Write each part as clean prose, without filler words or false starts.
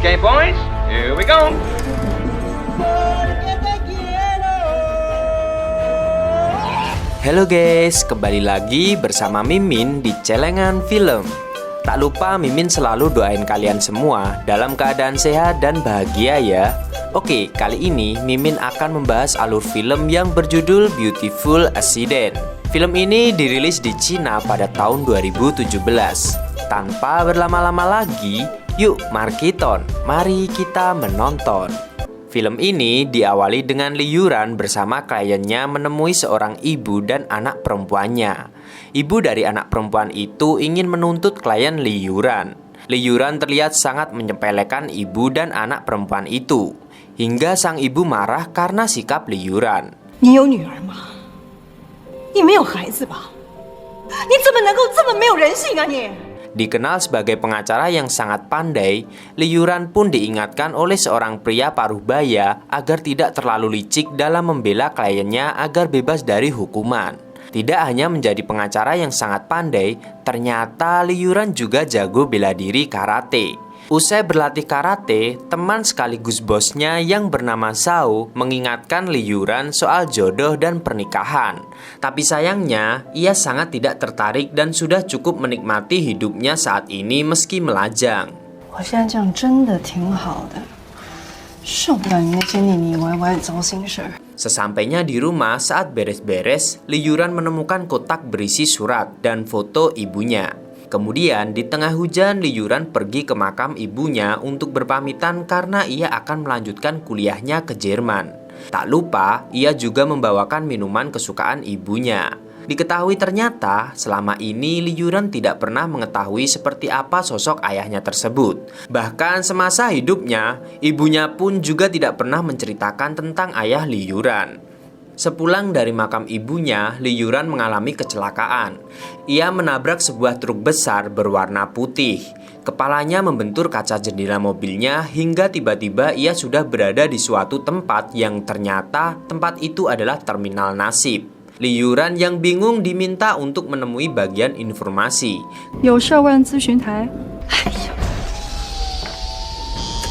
Okay, boys, here we go. Halo guys, kembali lagi bersama Mimin di Celengan Film. Tak lupa Mimin selalu doain kalian semua dalam keadaan sehat dan bahagia ya. Oke, kali ini Mimin akan membahas alur film yang berjudul Beautiful Accident. Film ini dirilis di Cina pada tahun 2017. Tanpa berlama-lama lagi, yuk mari kita menonton. Film ini diawali dengan Li Yuran bersama kliennya menemui seorang ibu dan anak perempuannya. Ibu dari anak perempuan itu ingin menuntut klien Li Yuran. Li Yuran terlihat sangat menyepelekan ibu dan anak perempuan itu, hingga sang ibu marah karena sikap Li Yuran. 你有女儿吗？你没有孩子吧？你怎么能够这么没有人性啊你？ Dikenal sebagai pengacara yang sangat pandai, Li Yuran pun diingatkan oleh seorang pria paruh baya agar tidak terlalu licik dalam membela kliennya agar bebas dari hukuman. Tidak hanya menjadi pengacara yang sangat pandai, ternyata Li Yuran juga jago bela diri karate. Usai berlatih karate, teman sekaligus bosnya yang bernama Zhao mengingatkan Li Yuran soal jodoh dan pernikahan. Tapi sayangnya, ia sangat tidak tertarik dan sudah cukup menikmati hidupnya saat ini meski melajang. 我现在这样真的挺好的，受不了你那些腻腻歪歪的糟心事儿。 Sesampainya di rumah saat beres-beres, Li Yuran menemukan kotak berisi surat dan foto ibunya. Kemudian di tengah hujan, Li Yuran pergi ke makam ibunya untuk berpamitan karena ia akan melanjutkan kuliahnya ke Jerman. Tak lupa, ia juga membawakan minuman kesukaan ibunya. Diketahui ternyata selama ini Li Yuran tidak pernah mengetahui seperti apa sosok ayahnya tersebut. Bahkan semasa hidupnya, ibunya pun juga tidak pernah menceritakan tentang ayah Li Yuran. Sepulang dari makam ibunya, Li Yuran mengalami kecelakaan. Ia menabrak sebuah truk besar berwarna putih. Kepalanya membentur kaca jendela mobilnya hingga tiba-tiba ia sudah berada di suatu tempat yang ternyata tempat itu adalah terminal nasib. Li Yuran yang bingung diminta untuk menemui bagian informasi. 有事问咨询台。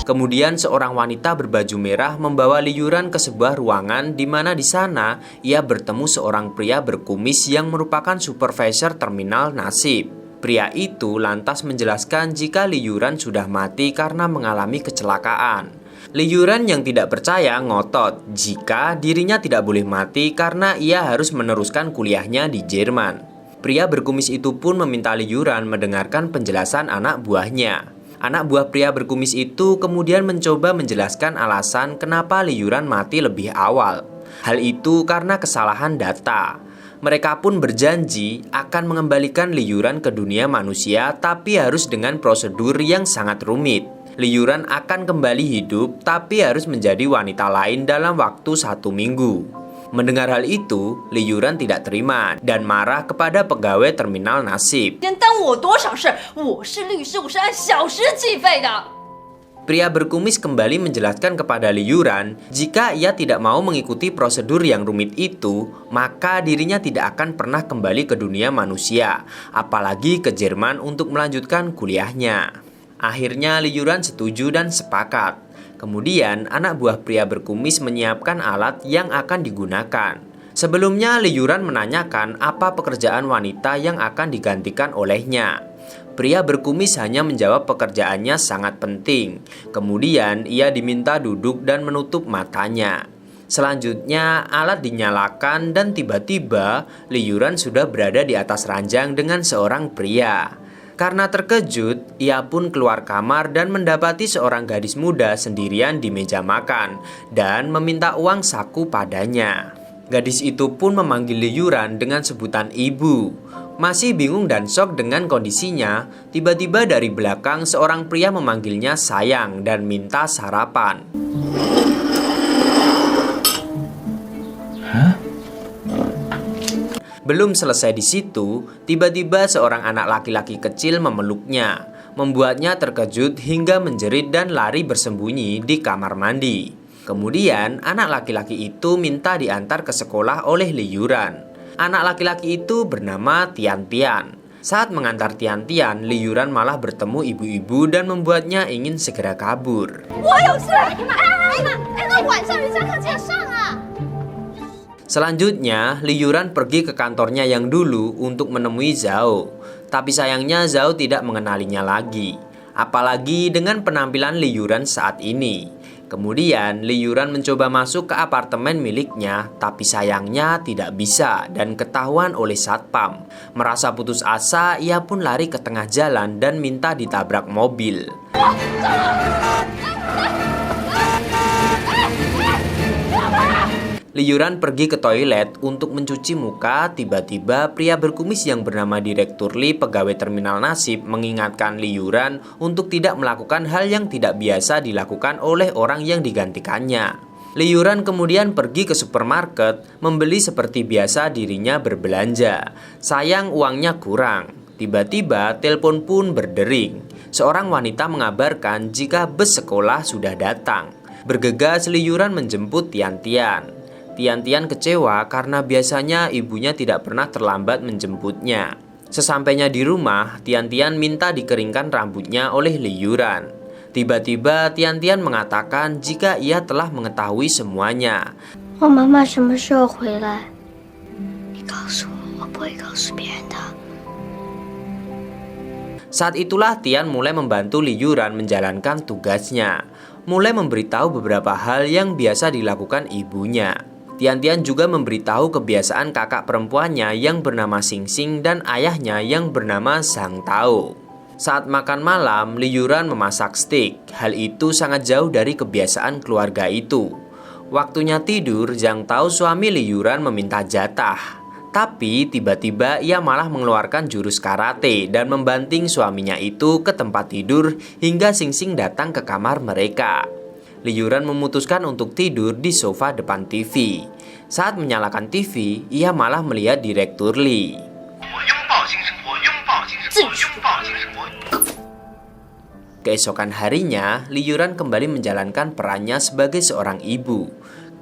Kemudian seorang wanita berbaju merah membawa Li Yuran ke sebuah ruangan di mana di sana ia bertemu seorang pria berkumis yang merupakan supervisor terminal nasib. Pria itu lantas menjelaskan jika Li Yuran sudah mati karena mengalami kecelakaan. Li Yuran yang tidak percaya ngotot jika dirinya tidak boleh mati karena ia harus meneruskan kuliahnya di Jerman. Pria berkumis itu pun meminta Li Yuran mendengarkan penjelasan anak buahnya. Anak buah pria berkumis itu kemudian mencoba menjelaskan alasan kenapa Li Yuran mati lebih awal. Hal itu karena kesalahan data. Mereka pun berjanji akan mengembalikan Li Yuran ke dunia manusia tapi harus dengan prosedur yang sangat rumit. Li Yuran akan kembali hidup tapi harus menjadi wanita lain dalam waktu 1 minggu. Mendengar hal itu, Li Yuran tidak terima dan marah kepada pegawai terminal nasib. Pria berkumis kembali menjelaskan kepada Li Yuran jika ia tidak mau mengikuti prosedur yang rumit itu, maka dirinya tidak akan pernah kembali ke dunia manusia, apalagi ke Jerman untuk melanjutkan kuliahnya. Akhirnya Li Yuran setuju dan sepakat. Kemudian anak buah pria berkumis menyiapkan alat yang akan digunakan. Sebelumnya Li Yuran menanyakan apa pekerjaan wanita yang akan digantikan olehnya. Pria berkumis hanya menjawab pekerjaannya sangat penting. Kemudian ia diminta duduk dan menutup matanya. Selanjutnya alat dinyalakan dan tiba-tiba Li Yuran sudah berada di atas ranjang dengan seorang pria. Karena terkejut, ia pun keluar kamar dan mendapati seorang gadis muda sendirian di meja makan dan meminta uang saku padanya. Gadis itu pun memanggil Li Yuran dengan sebutan ibu. Masih bingung dan shock dengan kondisinya, tiba-tiba dari belakang seorang pria memanggilnya sayang dan minta sarapan. Belum selesai di situ, tiba-tiba seorang anak laki-laki kecil memeluknya, membuatnya terkejut hingga menjerit dan lari bersembunyi di kamar mandi. Kemudian, anak laki-laki itu minta diantar ke sekolah oleh Li Yuran. Anak laki-laki itu bernama Tian Tian. Saat mengantar Tian-Tian, Li Yuran malah bertemu ibu-ibu dan membuatnya ingin segera kabur. Selanjutnya, Li Yuran pergi ke kantornya yang dulu untuk menemui Zhao. Tapi sayangnya Zhao tidak mengenalinya lagi. Apalagi dengan penampilan Li Yuran saat ini. Kemudian Li Yuran mencoba masuk ke apartemen miliknya, tapi sayangnya tidak bisa dan ketahuan oleh satpam. Merasa putus asa, ia pun lari ke tengah jalan dan minta ditabrak mobil. Li Yuran pergi ke toilet untuk mencuci muka. Tiba-tiba pria berkumis yang bernama Direktur Li, pegawai terminal nasib, mengingatkan Li Yuran untuk tidak melakukan hal yang tidak biasa dilakukan oleh orang yang digantikannya. Li Yuran kemudian pergi ke supermarket, membeli seperti biasa dirinya berbelanja. Sayang uangnya kurang. Tiba-tiba telepon pun berdering. Seorang wanita mengabarkan jika bus sekolah sudah datang. Bergegas Li Yuran menjemput Tian-Tian. Tian-Tian kecewa karena biasanya ibunya tidak pernah terlambat menjemputnya. Sesampainya di rumah, Tian-Tian minta dikeringkan rambutnya oleh Li Yuran. Tiba-tiba Tian-Tian mengatakan jika ia telah mengetahui semuanya. Saat itulah Tian mulai membantu Li Yuran menjalankan tugasnya. Mulai memberitahu beberapa hal yang biasa dilakukan ibunya. Tian-Tian juga memberitahu kebiasaan kakak perempuannya yang bernama Xing Xing dan ayahnya yang bernama Zhang Tao. Saat makan malam, Li Yuran memasak steak. Hal itu sangat jauh dari kebiasaan keluarga itu. Waktunya tidur, Zhang Tao suami Li Yuran meminta jatah. Tapi tiba-tiba ia malah mengeluarkan jurus karate dan membanting suaminya itu ke tempat tidur hingga Xing Xing datang ke kamar mereka. Li Yuran memutuskan untuk tidur di sofa depan TV. Saat menyalakan TV, ia malah melihat Direktur Li. Keesokan harinya, Li Yuran kembali menjalankan perannya sebagai seorang ibu.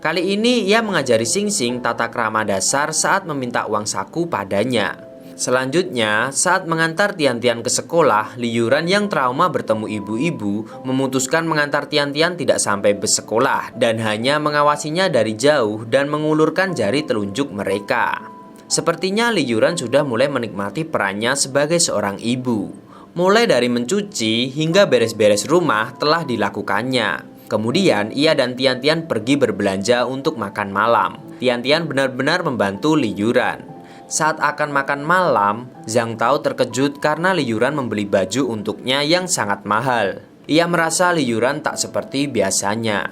Kali ini ia mengajari Xing Xing tata krama dasar saat meminta uang saku padanya. Selanjutnya, saat mengantar Tian-Tian ke sekolah, Li Yuran yang trauma bertemu ibu-ibu memutuskan mengantar Tian-Tian tidak sampai bus sekolah dan hanya mengawasinya dari jauh dan mengulurkan jari telunjuk mereka. Sepertinya Li Yuran sudah mulai menikmati perannya sebagai seorang ibu. Mulai dari mencuci hingga beres-beres rumah telah dilakukannya. Kemudian ia dan Tian-Tian pergi berbelanja untuk makan malam. Tian-Tian benar-benar membantu Li Yuran. Saat akan makan malam, Zhang Tao terkejut karena Li Yuran membeli baju untuknya yang sangat mahal. Ia merasa Li Yuran tak seperti biasanya.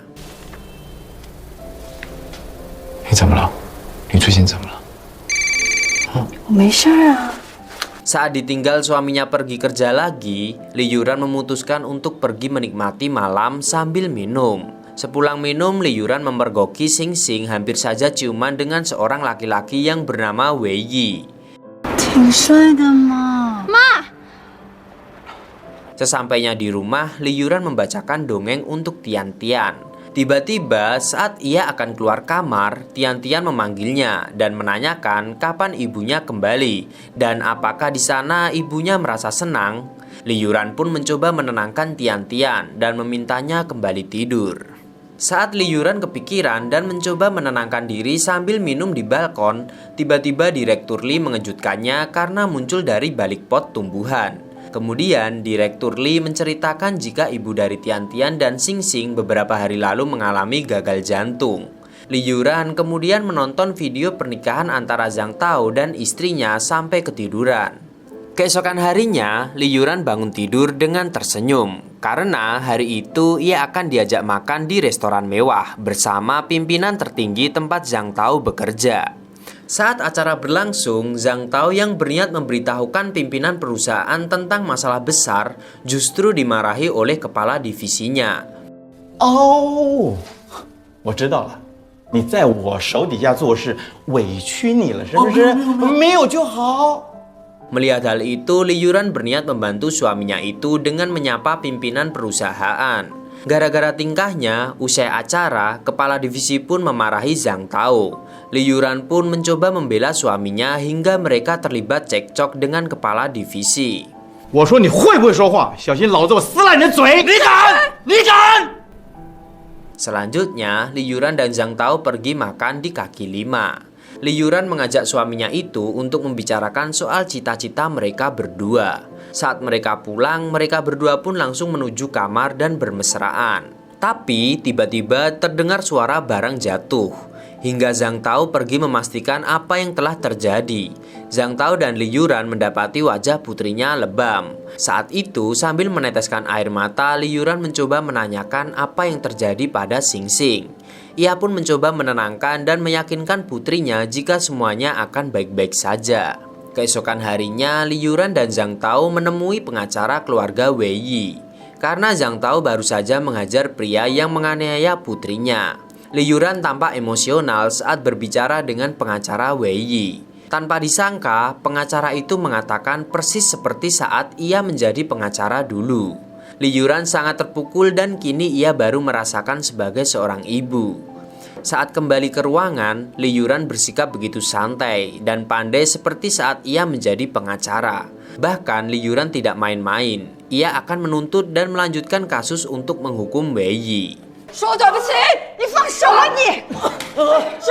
Saat ditinggal suaminya pergi kerja lagi, Li Yuran memutuskan untuk pergi menikmati malam sambil minum. Sepulang minum, Li Yuran memergoki Xing Xing hampir saja ciuman dengan seorang laki-laki yang bernama Wei Yi. Sesampainya di rumah, Li Yuran membacakan dongeng untuk Tian-Tian. Tiba-tiba saat ia akan keluar kamar, Tian-Tian memanggilnya dan menanyakan kapan ibunya kembali dan apakah di sana ibunya merasa senang. Li Yuran pun mencoba menenangkan Tian-Tian dan memintanya kembali tidur. Saat Li Yuran kepikiran dan mencoba menenangkan diri sambil minum di balkon, tiba-tiba Direktur Li mengejutkannya karena muncul dari balik pot tumbuhan. Kemudian Direktur Li menceritakan jika ibu dari Tian-Tian dan Xing Xing beberapa hari lalu mengalami gagal jantung. Li Yuran kemudian menonton video pernikahan antara Zhang Tao dan istrinya sampai ketiduran. Keesokan harinya, Li Yuran bangun tidur dengan tersenyum karena hari itu ia akan diajak makan di restoran mewah bersama pimpinan tertinggi tempat Zhang Tao bekerja. Saat acara berlangsung, Zhang Tao yang berniat memberitahukan pimpinan perusahaan tentang masalah besar justru dimarahi oleh kepala divisinya. Oh, 我知道了，你在我手底下做事委屈你了，是不是？没有就好。 Melihat hal itu, Li Yuran berniat membantu suaminya itu dengan menyapa pimpinan perusahaan. Gara-gara tingkahnya, usai acara, kepala divisi pun memarahi Zhang Tao. Li Yuran pun mencoba membela suaminya hingga mereka terlibat cekcok dengan kepala divisi. 我说你会不会说话？小心老子我撕烂你的嘴！你敢？你敢？ Selanjutnya, Li Yuran dan Zhang Tao pergi makan di kaki lima. Li Yuran mengajak suaminya itu untuk membicarakan soal cita-cita mereka berdua. Saat mereka pulang, mereka berdua pun langsung menuju kamar dan bermesraan. Tapi tiba-tiba terdengar suara barang jatuh. Hingga Zhang Tao pergi memastikan apa yang telah terjadi. Zhang Tao dan Li Yuran mendapati wajah putrinya lebam. Saat itu sambil meneteskan air mata, Li Yuran mencoba menanyakan apa yang terjadi pada Xing Xing. Ia pun mencoba menenangkan dan meyakinkan putrinya jika semuanya akan baik-baik saja. Keesokan harinya, Li Yuran dan Zhang Tao menemui pengacara keluarga Wei Yi. Karena Zhang Tao baru saja menghajar pria yang menganiaya putrinya. Li Yuran tampak emosional saat berbicara dengan pengacara Wei Yi. Tanpa disangka, pengacara itu mengatakan persis seperti saat ia menjadi pengacara dulu. Li Yuran sangat terpukul dan kini ia baru merasakan sebagai seorang ibu. Saat kembali ke ruangan, Li Yuran bersikap begitu santai dan pandai seperti saat ia menjadi pengacara. Bahkan Li Yuran tidak main-main. Ia akan menuntut dan melanjutkan kasus untuk menghukum Wei Yi. 说对不起，你放手啊你！说。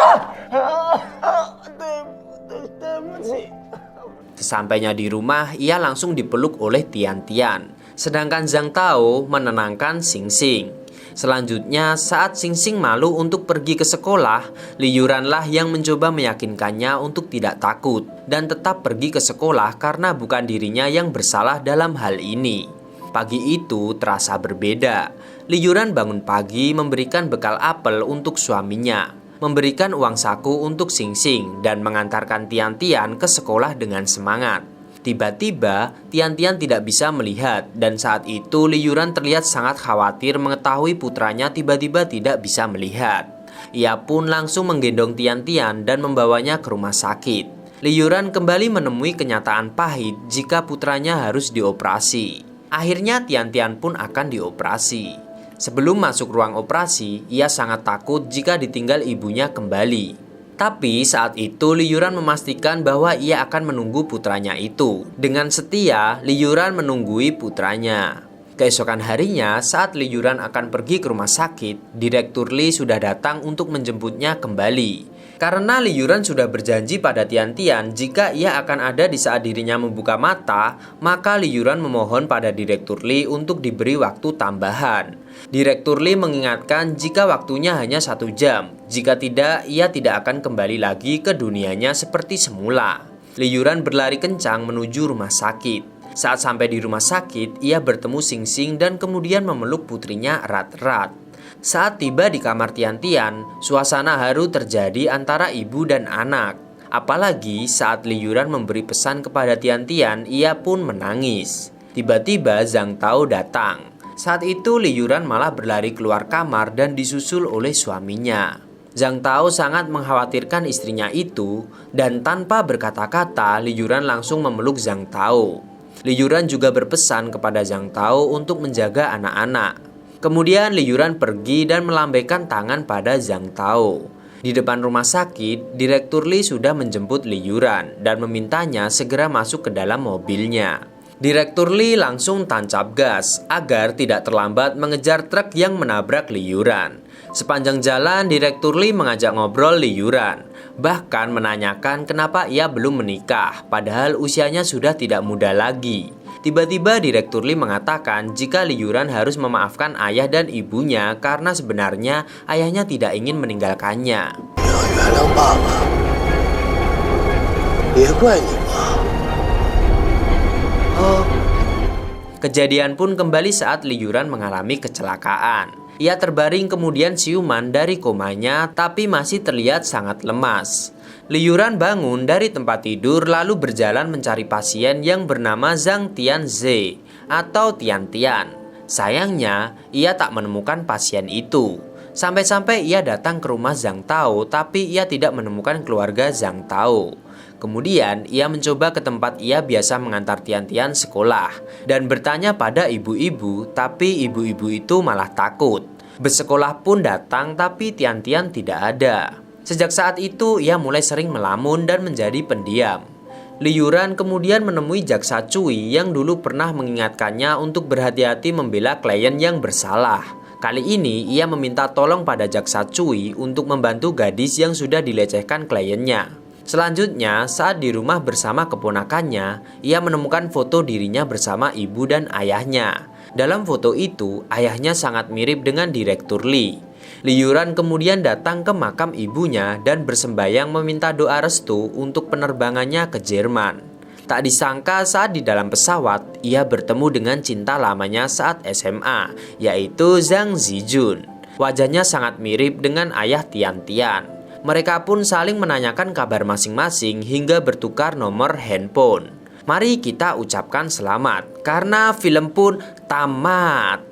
Sesampainya di rumah, ia langsung dipeluk oleh Tian Tian. Sedangkan Zhang Tao menenangkan Xing Xing. Selanjutnya, saat Xing Xing malu untuk pergi ke sekolah, Li Yuranlah yang mencoba meyakinkannya untuk tidak takut dan tetap pergi ke sekolah karena bukan dirinya yang bersalah dalam hal ini. Pagi itu terasa berbeda. Li Yuran bangun pagi memberikan bekal apel untuk suaminya, memberikan uang saku untuk Xing Xing dan mengantarkan Tian Tian ke sekolah dengan semangat. Tiba-tiba, Tian Tian tidak bisa melihat dan saat itu Li Yuran terlihat sangat khawatir mengetahui putranya tiba-tiba tidak bisa melihat. Ia pun langsung menggendong Tian Tian dan membawanya ke rumah sakit. Li Yuran kembali menemui kenyataan pahit jika putranya harus dioperasi. Akhirnya Tian Tian pun akan dioperasi. Sebelum masuk ruang operasi, ia sangat takut jika ditinggal ibunya kembali. Tapi saat itu Li Yuran memastikan bahwa ia akan menunggu putranya itu. Dengan setia, Li Yuran menunggui putranya. Keesokan harinya, saat Li Yuran akan pergi ke rumah sakit, Direktur Li sudah datang untuk menjemputnya kembali. Karena Li Yuran sudah berjanji pada Tian Tian jika ia akan ada di saat dirinya membuka mata, maka Li Yuran memohon pada Direktur Li untuk diberi waktu tambahan. Direktur Li mengingatkan jika waktunya hanya 1 jam, jika tidak ia tidak akan kembali lagi ke dunianya seperti semula. Li Yuran berlari kencang menuju rumah sakit. Saat sampai di rumah sakit, ia bertemu Xing Xing dan kemudian memeluk putrinya erat-erat. Saat tiba di kamar Tian Tian, suasana haru terjadi antara ibu dan anak. Apalagi saat Li Yuran memberi pesan kepada Tian Tian, ia pun menangis. Tiba-tiba Zhang Tao datang. Saat itu Li Yuran malah berlari keluar kamar dan disusul oleh suaminya. Zhang Tao sangat mengkhawatirkan istrinya itu dan tanpa berkata-kata Li Yuran langsung memeluk Zhang Tao. Li Yuran juga berpesan kepada Zhang Tao untuk menjaga anak-anak. Kemudian Li Yuran pergi dan melambaikan tangan pada Zhang Tao. Di depan rumah sakit, Direktur Li sudah menjemput Li Yuran dan memintanya segera masuk ke dalam mobilnya. Direktur Li langsung tancap gas agar tidak terlambat mengejar truk yang menabrak Li Yuran. Sepanjang jalan, Direktur Li mengajak ngobrol Li Yuran, bahkan menanyakan kenapa ia belum menikah, padahal usianya sudah tidak muda lagi. Tiba-tiba Direktur Li mengatakan jika Li Yuran harus memaafkan ayah dan ibunya karena sebenarnya ayahnya tidak ingin meninggalkannya. Kejadian pun kembali saat Li Yuran mengalami kecelakaan. Ia terbaring kemudian siuman dari komanya tapi masih terlihat sangat lemas. Li Yuran bangun dari tempat tidur lalu berjalan mencari pasien yang bernama Zhang Tianze atau Tian Tian. Sayangnya, ia tak menemukan pasien itu. Sampai-sampai ia datang ke rumah Zhang Tao, tapi ia tidak menemukan keluarga Zhang Tao. Kemudian ia mencoba ke tempat ia biasa mengantar Tian-Tian sekolah dan bertanya pada ibu-ibu, tapi ibu-ibu itu malah takut. Bus sekolah pun datang, tapi Tian-Tian tidak ada. Sejak saat itu ia mulai sering melamun dan menjadi pendiam. Li Yuran kemudian menemui Jaksa Cui yang dulu pernah mengingatkannya untuk berhati-hati membela klien yang bersalah. Kali ini ia meminta tolong pada Jaksa Cui untuk membantu gadis yang sudah dilecehkan kliennya. Selanjutnya, saat di rumah bersama keponakannya, ia menemukan foto dirinya bersama ibu dan ayahnya. Dalam foto itu, ayahnya sangat mirip dengan Direktur Li. Li Yuran kemudian datang ke makam ibunya dan bersembayang meminta doa restu untuk penerbangannya ke Jerman. Tak disangka saat di dalam pesawat, ia bertemu dengan cinta lamanya saat SMA, yaitu Zhang Zijun. Wajahnya sangat mirip dengan ayah Tian-Tian. Mereka pun saling menanyakan kabar masing-masing hingga bertukar nomor handphone. Mari kita ucapkan selamat, karena film pun tamat.